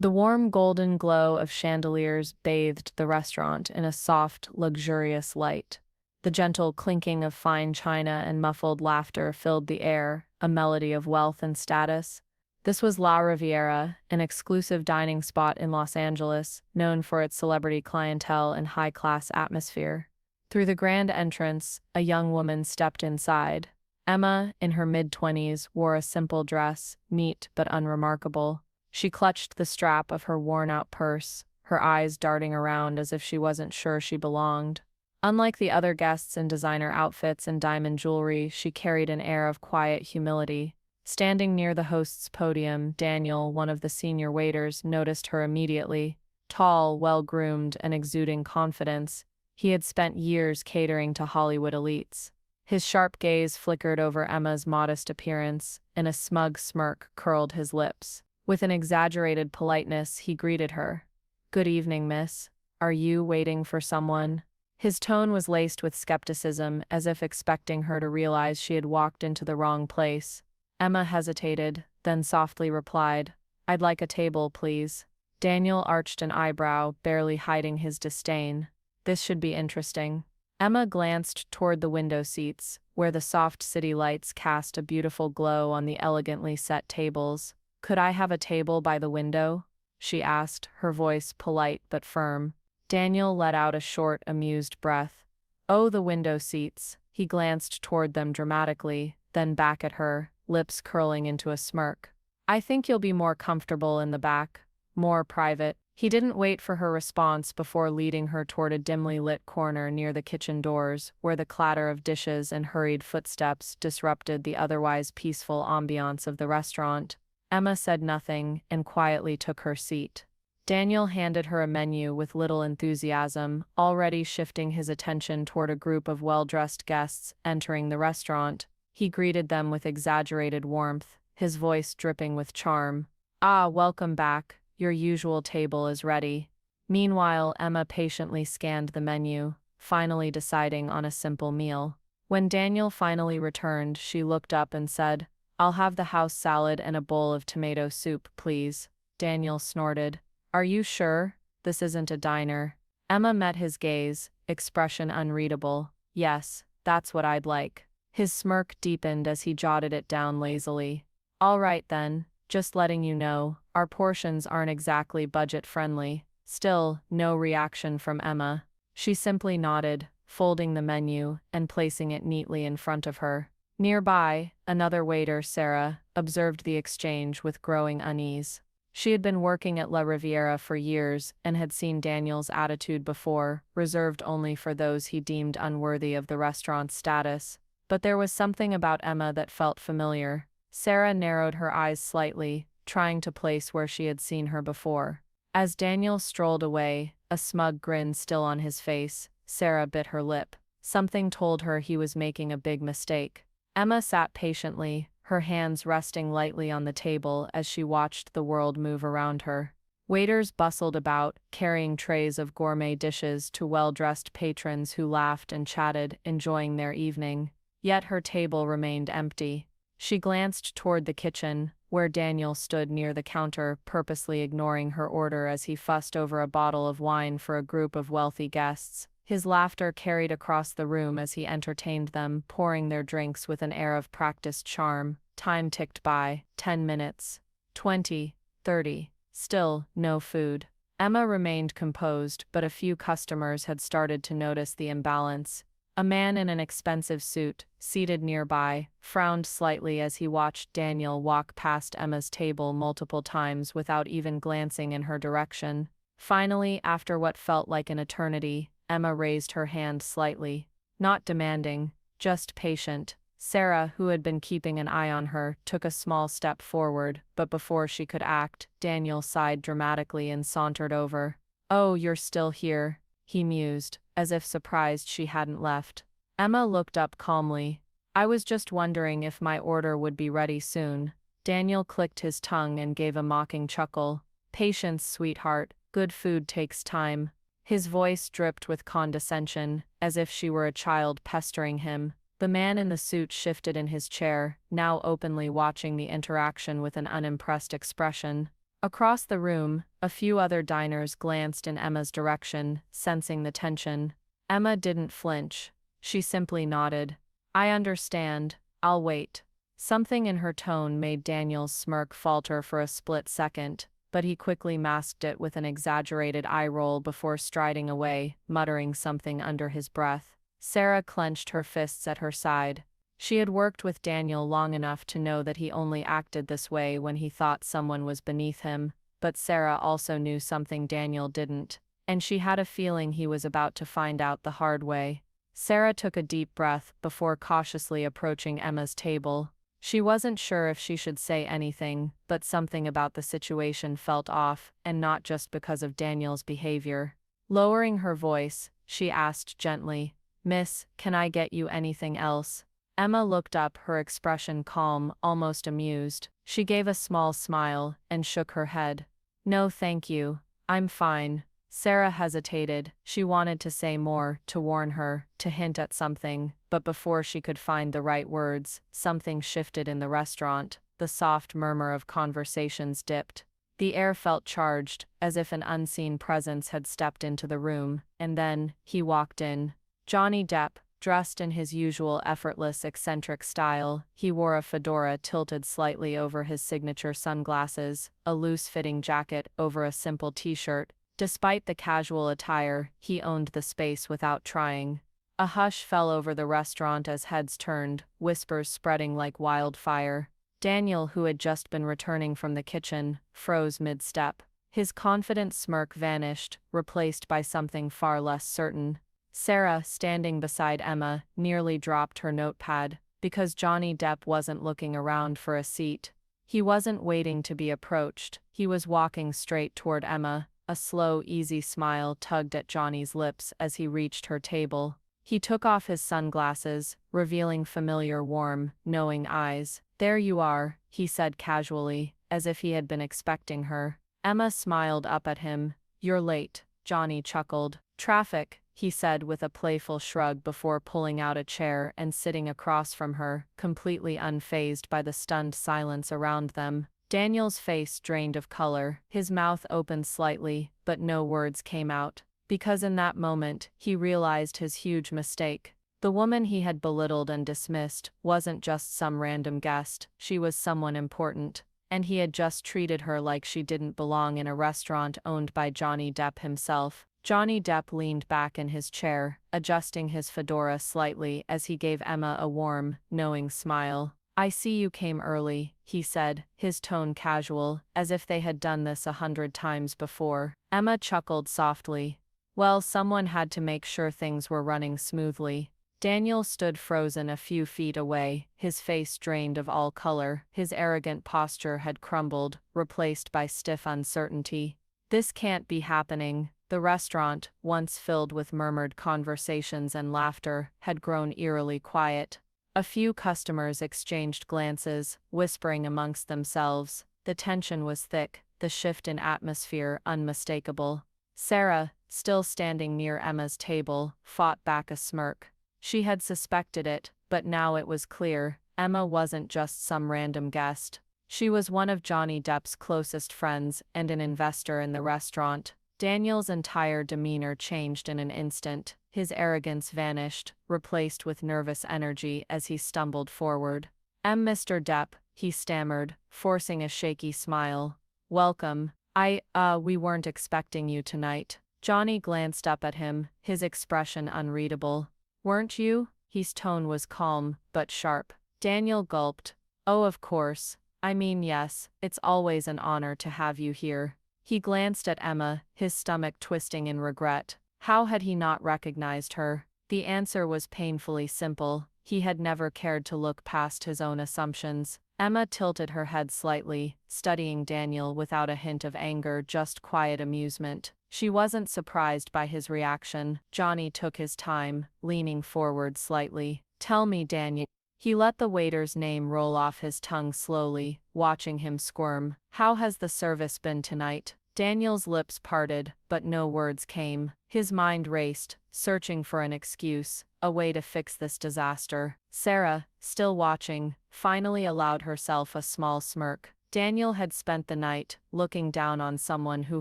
The warm golden glow of chandeliers bathed the restaurant in a soft, luxurious light. The gentle clinking of fine china and muffled laughter filled the air, a melody of wealth and status. This was La Riviera, an exclusive dining spot in Los Angeles, known for its celebrity clientele and high-class atmosphere. Through the grand entrance, a young woman stepped inside. Emma, in her mid-20s, wore a simple dress, neat but unremarkable. She clutched the strap of her worn-out purse, her eyes darting around as if she wasn't sure she belonged. Unlike the other guests in designer outfits and diamond jewelry, she carried an air of quiet humility. Standing near the host's podium, Daniel, one of the senior waiters, noticed her immediately. Tall, well-groomed, and exuding confidence, he had spent years catering to Hollywood elites. His sharp gaze flickered over Emma's modest appearance, and a smug smirk curled his lips. With an exaggerated politeness, he greeted her. "Good evening, miss. Are you waiting for someone?" His tone was laced with skepticism, as if expecting her to realize she had walked into the wrong place. Emma hesitated, then softly replied, "I'd like a table, please." Daniel arched an eyebrow, barely hiding his disdain. This should be interesting. Emma glanced toward the window seats, where the soft city lights cast a beautiful glow on the elegantly set tables. "Could I have a table by the window?" she asked, her voice polite but firm. Daniel let out a short, amused breath. "Oh, the window seats." He glanced toward them dramatically, then back at her, lips curling into a smirk. "I think you'll be more comfortable in the back, more private." He didn't wait for her response before leading her toward a dimly lit corner near the kitchen doors, where the clatter of dishes and hurried footsteps disrupted the otherwise peaceful ambiance of the restaurant. Emma said nothing and quietly took her seat. Daniel handed her a menu with little enthusiasm, already shifting his attention toward a group of well-dressed guests entering the restaurant. He greeted them with exaggerated warmth, his voice dripping with charm. "Ah, welcome back. Your usual table is ready." Meanwhile, Emma patiently scanned the menu, finally deciding on a simple meal. When Daniel finally returned, she looked up and said, "I'll have the house salad and a bowl of tomato soup, please." Daniel snorted. "Are you sure? This isn't a diner." Emma met his gaze, expression unreadable. "Yes, that's what I'd like." His smirk deepened as he jotted it down lazily. "All right then, just letting you know, our portions aren't exactly budget-friendly." Still, no reaction from Emma. She simply nodded, folding the menu and placing it neatly in front of her. Nearby, another waiter, Sarah, observed the exchange with growing unease. She had been working at La Riviera for years and had seen Daniel's attitude before, reserved only for those he deemed unworthy of the restaurant's status. But there was something about Emma that felt familiar. Sarah narrowed her eyes slightly, trying to place where she had seen her before. As Daniel strolled away, a smug grin still on his face, Sarah bit her lip. Something told her he was making a big mistake. Emma sat patiently, her hands resting lightly on the table as she watched the world move around her. Waiters bustled about, carrying trays of gourmet dishes to well-dressed patrons who laughed and chatted, enjoying their evening. Yet her table remained empty. She glanced toward the kitchen, where Daniel stood near the counter, purposely ignoring her order as he fussed over a bottle of wine for a group of wealthy guests. His laughter carried across the room as he entertained them, pouring their drinks with an air of practiced charm. Time ticked by, 10 minutes, 20, 30. Still, no food. Emma remained composed, but a few customers had started to notice the imbalance. A man in an expensive suit, seated nearby, frowned slightly as he watched Daniel walk past Emma's table multiple times without even glancing in her direction. Finally, after what felt like an eternity, Emma raised her hand slightly. Not demanding, just patient. Sarah, who had been keeping an eye on her, took a small step forward, but before she could act, Daniel sighed dramatically and sauntered over. "Oh, you're still here," he mused, as if surprised she hadn't left. Emma looked up calmly. "I was just wondering if my order would be ready soon." Daniel clicked his tongue and gave a mocking chuckle. "Patience, sweetheart. Good food takes time." His voice dripped with condescension, as if she were a child pestering him. The man in the suit shifted in his chair, now openly watching the interaction with an unimpressed expression. Across the room, a few other diners glanced in Emma's direction, sensing the tension. Emma didn't flinch. She simply nodded. I understand. I'll wait. Something in her tone made Daniel's smirk falter for a split second, but he quickly masked it with an exaggerated eye roll before striding away, muttering something under his breath. Sarah clenched her fists at her side. She had worked with Daniel long enough to know that he only acted this way when he thought someone was beneath him, but Sarah also knew something Daniel didn't, and she had a feeling he was about to find out the hard way. Sarah took a deep breath before cautiously approaching Emma's table. She wasn't sure if she should say anything, but something about the situation felt off, and not just because of Daniel's behavior. Lowering her voice, she asked gently, Miss, can I get you anything else? Emma looked up, her expression calm, almost amused. She gave a small smile and shook her head. No, thank you. I'm fine. Sarah hesitated. She wanted to say more, to warn her, to hint at something, but before she could find the right words, something shifted in the restaurant. The soft murmur of conversations dipped. The air felt charged, as if an unseen presence had stepped into the room, and then, he walked in. Johnny Depp, dressed in his usual effortless, eccentric style. He wore a fedora tilted slightly over his signature sunglasses, a loose-fitting jacket over a simple t-shirt. Despite the casual attire, he owned the space without trying. A hush fell over the restaurant as heads turned, whispers spreading like wildfire. Daniel, who had just been returning from the kitchen, froze mid-step. His confident smirk vanished, replaced by something far less certain. Sarah, standing beside Emma, nearly dropped her notepad, because Johnny Depp wasn't looking around for a seat. He wasn't waiting to be approached. He was walking straight toward Emma. A slow, easy smile tugged at Johnny's lips as he reached her table. He took off his sunglasses, revealing familiar, warm, knowing eyes. There you are, he said casually, as if he had been expecting her. Emma smiled up at him. You're late, Johnny chuckled. Traffic, he said with a playful shrug before pulling out a chair and sitting across from her, completely unfazed by the stunned silence around them. Daniel's face drained of color, his mouth opened slightly, but no words came out. Because in that moment, he realized his huge mistake. The woman he had belittled and dismissed wasn't just some random guest, she was someone important, and he had just treated her like she didn't belong in a restaurant owned by Johnny Depp himself. Johnny Depp leaned back in his chair, adjusting his fedora slightly as he gave Emma a warm, knowing smile. I see you came early, he said, his tone casual, as if they had done this 100 times before. Emma chuckled softly. Well, someone had to make sure things were running smoothly. Daniel stood frozen a few feet away, his face drained of all color. His arrogant posture had crumbled, replaced by stiff uncertainty. This can't be happening. The restaurant, once filled with murmured conversations and laughter, had grown eerily quiet. A few customers exchanged glances, whispering amongst themselves. The tension was thick, the shift in atmosphere unmistakable. Sarah, still standing near Emma's table, fought back a smirk. She had suspected it, but now it was clear. Emma wasn't just some random guest. She was one of Johnny Depp's closest friends and an investor in the restaurant. Daniel's entire demeanor changed in an instant. His arrogance vanished, replaced with nervous energy as he stumbled forward. Mr. Depp, he stammered, forcing a shaky smile. Welcome. We weren't expecting you tonight. Johnny glanced up at him, his expression unreadable. Weren't you? His tone was calm, but sharp. Daniel gulped. Oh, of course. I mean, yes, it's always an honor to have you here. He glanced at Emma, his stomach twisting in regret. How had he not recognized her? The answer was painfully simple. He had never cared to look past his own assumptions. Emma tilted her head slightly, studying Daniel without a hint of anger, just quiet amusement. She wasn't surprised by his reaction. Johnny took his time, leaning forward slightly. Tell me, Daniel. He let the waiter's name roll off his tongue slowly, watching him squirm. How has the service been tonight? Daniel's lips parted, but no words came. His mind raced, searching for an excuse, a way to fix this disaster. Sarah, still watching, finally allowed herself a small smirk. Daniel had spent the night looking down on someone who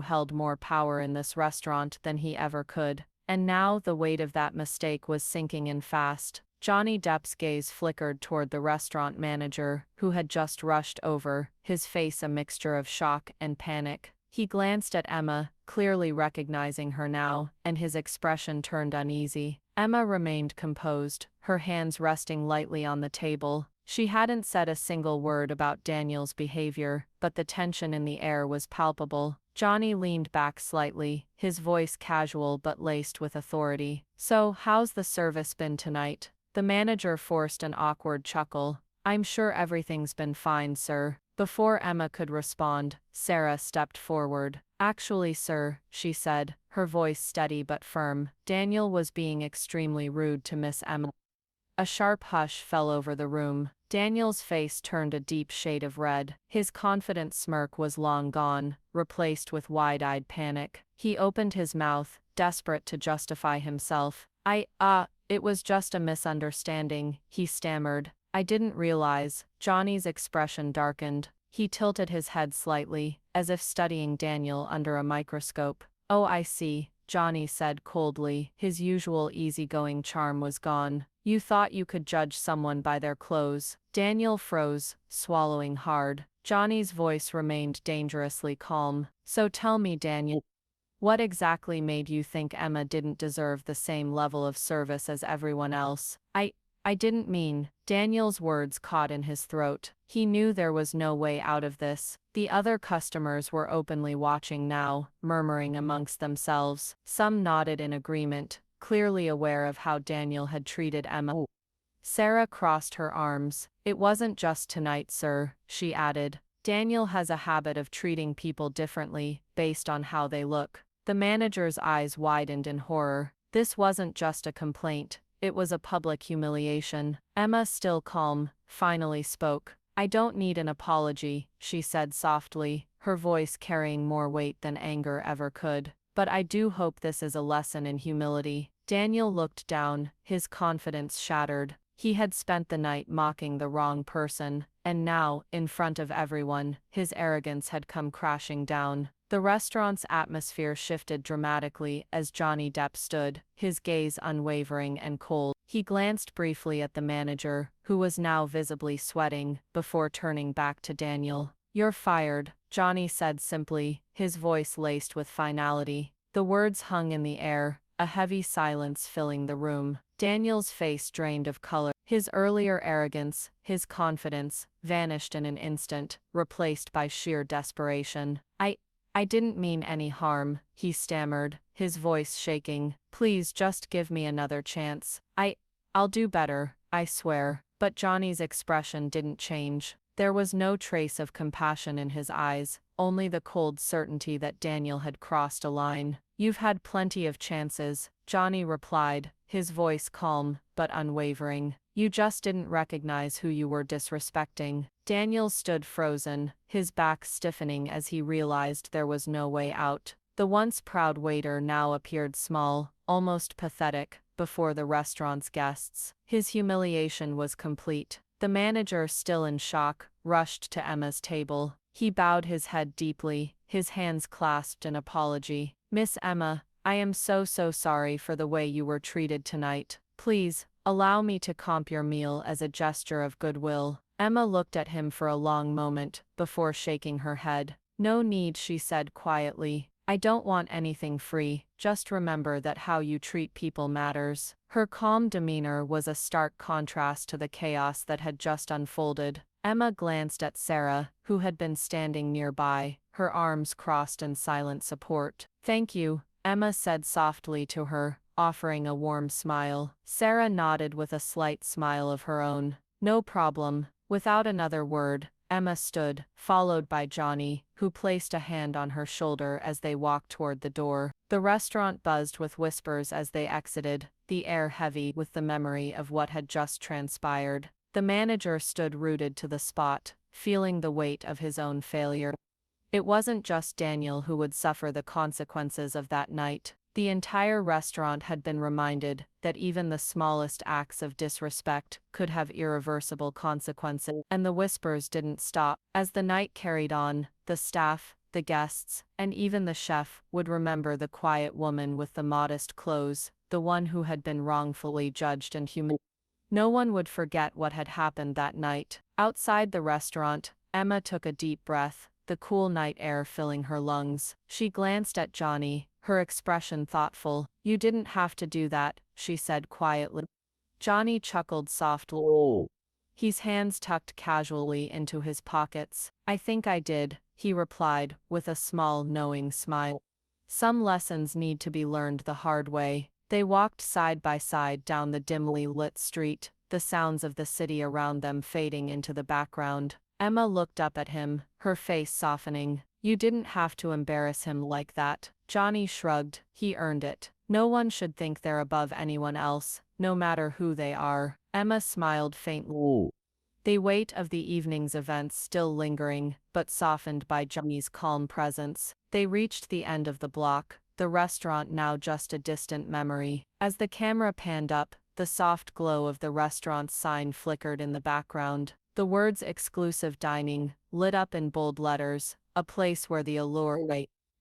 held more power in this restaurant than he ever could, and now the weight of that mistake was sinking in fast. Johnny Depp's gaze flickered toward the restaurant manager, who had just rushed over, his face a mixture of shock and panic. He glanced at Emma, clearly recognizing her now, and his expression turned uneasy. Emma remained composed, her hands resting lightly on the table. She hadn't said a single word about Daniel's behavior, but the tension in the air was palpable. Johnny leaned back slightly, his voice casual but laced with authority. "So, how's the service been tonight?" The manager forced an awkward chuckle. "I'm sure everything's been fine, sir." Before Emma could respond, Sarah stepped forward. "Actually, sir," she said, her voice steady but firm, "Daniel was being extremely rude to Miss Emma." A sharp hush fell over the room. Daniel's face turned a deep shade of red. His confident smirk was long gone, replaced with wide-eyed panic. He opened his mouth, desperate to justify himself. It was just a misunderstanding," he stammered. "I didn't realize." Johnny's expression darkened. He tilted his head slightly, as if studying Daniel under a microscope. "Oh, I see," Johnny said coldly. His usual easygoing charm was gone. "You thought you could judge someone by their clothes." Daniel froze, swallowing hard. Johnny's voice remained dangerously calm. "So tell me, Daniel, what exactly made you think Emma didn't deserve the same level of service as everyone else?" I didn't mean." Daniel's words caught in his throat. He knew there was no way out of this. The other customers were openly watching now, murmuring amongst themselves. Some nodded in agreement, clearly aware of how Daniel had treated Emma. Sarah crossed her arms. "It wasn't just tonight, sir," she added. "Daniel has a habit of treating people differently, based on how they look." The manager's eyes widened in horror. This wasn't just a complaint. It was a public humiliation. Emma, still calm, finally spoke. "I don't need an apology," she said softly, her voice carrying more weight than anger ever could. "But I do hope this is a lesson in humility." Daniel looked down, his confidence shattered. He had spent the night mocking the wrong person, and now, in front of everyone, his arrogance had come crashing down. The restaurant's atmosphere shifted dramatically as Johnny Depp stood, his gaze unwavering and cold. He glanced briefly at the manager, who was now visibly sweating, before turning back to Daniel. "You're fired," Johnny said simply, his voice laced with finality. The words hung in the air, a heavy silence filling the room. Daniel's face drained of color. His earlier arrogance, his confidence, vanished in an instant, replaced by sheer desperation. I didn't mean any harm," he stammered, his voice shaking. "Please just give me another chance. I'll do better, I swear." But Johnny's expression didn't change. There was no trace of compassion in his eyes, only the cold certainty that Daniel had crossed a line. "You've had plenty of chances," Johnny replied, his voice calm but unwavering. "You just didn't recognize who you were disrespecting." Daniel stood frozen, his back stiffening as he realized there was no way out. The once proud waiter now appeared small, almost pathetic, before the restaurant's guests. His humiliation was complete. The manager, still in shock, rushed to Emma's table. He bowed his head deeply, his hands clasped in apology. "Miss Emma, I am so sorry for the way you were treated tonight. Please, allow me to comp your meal as a gesture of goodwill." Emma looked at him for a long moment, before shaking her head. "No need," she said quietly. "I don't want anything free, just remember that how you treat people matters." Her calm demeanor was a stark contrast to the chaos that had just unfolded. Emma glanced at Sarah, who had been standing nearby, her arms crossed in silent support. "Thank you," Emma said softly to her, offering a warm smile. Sarah nodded with a slight smile of her own. "No problem." Without another word, Emma stood, followed by Johnny, who placed a hand on her shoulder as they walked toward the door. The restaurant buzzed with whispers as they exited, the air heavy with the memory of what had just transpired. The manager stood rooted to the spot, feeling the weight of his own failure. It wasn't just Daniel who would suffer the consequences of that night. The entire restaurant had been reminded that even the smallest acts of disrespect could have irreversible consequences, and the whispers didn't stop. As the night carried on, the staff, the guests, and even the chef would remember the quiet woman with the modest clothes, the one who had been wrongfully judged and humiliated. No one would forget what had happened that night. Outside the restaurant, Emma took a deep breath, the cool night air filling her lungs. She glanced at Johnny, her expression thoughtful. "You didn't have to do that," she said quietly. Johnny chuckled softly, his hands tucked casually into his pockets. "I think I did," he replied, with a small, knowing smile. Some lessons need to be learned the hard way. They walked side by side down the dimly lit street, the sounds of the city around them fading into the background. Emma looked up at him, her face softening. "You didn't have to embarrass him like that." Johnny shrugged. "He earned it. No one should think they're above anyone else, no matter who they are." Emma smiled faintly, the weight of the evening's events still lingering, but softened by Johnny's calm presence. They reached the end of the block, the restaurant now just a distant memory. As the camera panned up, the soft glow of the restaurant's sign flickered in the background. The words "exclusive dining" lit up in bold letters, a place where the allure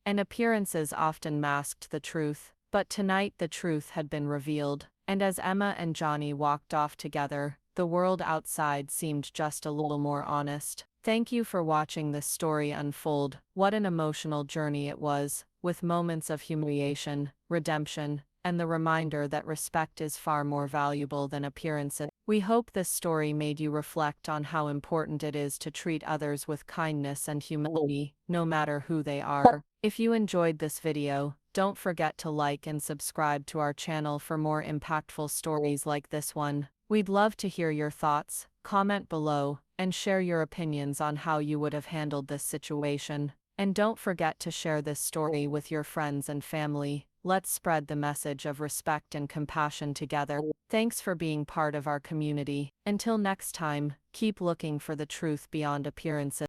and appearances often masked the truth. But tonight the truth had been revealed, and as Emma and Johnny walked off together, the world outside seemed just a little more honest. Thank you for watching this story unfold. What an emotional journey it was, with moments of humiliation, redemption, and the reminder that respect is far more valuable than appearances. We hope this story made you reflect on how important it is to treat others with kindness and humility, no matter who they are. If you enjoyed this video, don't forget to like and subscribe to our channel for more impactful stories like this one. We'd love to hear your thoughts. Comment below, and share your opinions on how you would have handled this situation. And don't forget to share this story with your friends and family. Let's spread the message of respect and compassion together. Thanks for being part of our community. Until next time, keep looking for the truth beyond appearances.